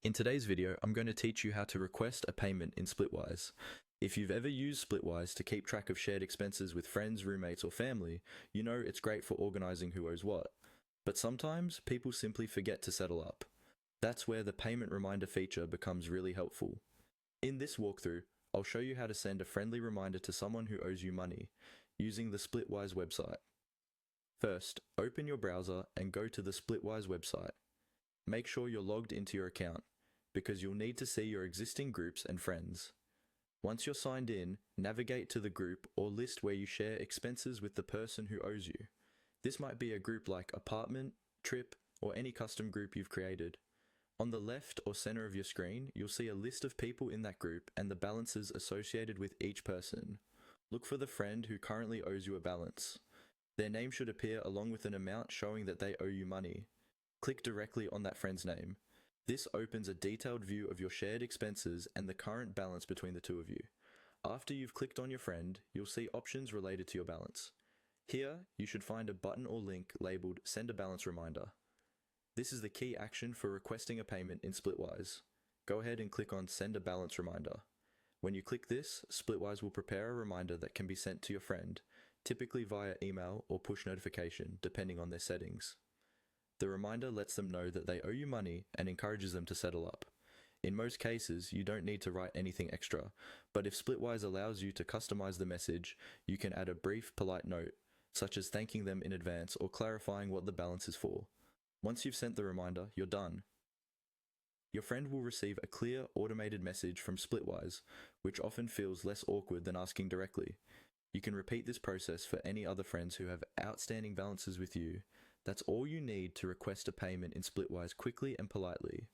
In today's video, I'm going to teach you how to request a payment in Splitwise. If you've ever used Splitwise to keep track of shared expenses with friends, roommates, or family, you know it's great for organizing who owes what. But sometimes people simply forget to settle up. That's where the payment reminder feature becomes really helpful. In this walkthrough, I'll show you how to send a friendly reminder to someone who owes you money using the Splitwise website. First, open your browser and go to the Splitwise website. Make sure you're logged into your account, because you'll need to see your existing groups and friends. Once you're signed in, navigate to the group or list where you share expenses with the person who owes you. This might be a group like apartment, trip, or any custom group you've created. On the left or center of your screen, you'll see a list of people in that group and the balances associated with each person. Look for the friend who currently owes you a balance. Their name should appear along with an amount showing that they owe you money. Click directly on that friend's name. This opens a detailed view of your shared expenses and the current balance between the two of you. After you've clicked on your friend, you'll see options related to your balance. Here, you should find a button or link labeled Send a Balance Reminder. This is the key action for requesting a payment in Splitwise. Go ahead and click on Send a Balance Reminder. When you click this, Splitwise will prepare a reminder that can be sent to your friend, typically via email or push notification, depending on their settings. The reminder lets them know that they owe you money and encourages them to settle up. In most cases, you don't need to write anything extra, but if Splitwise allows you to customize the message, you can add a brief, polite note, such as thanking them in advance or clarifying what the balance is for. Once you've sent the reminder, you're done. Your friend will receive a clear, automated message from Splitwise, which often feels less awkward than asking directly. You can repeat this process for any other friends who have outstanding balances with you. That's all you need to request a payment in Splitwise quickly and politely.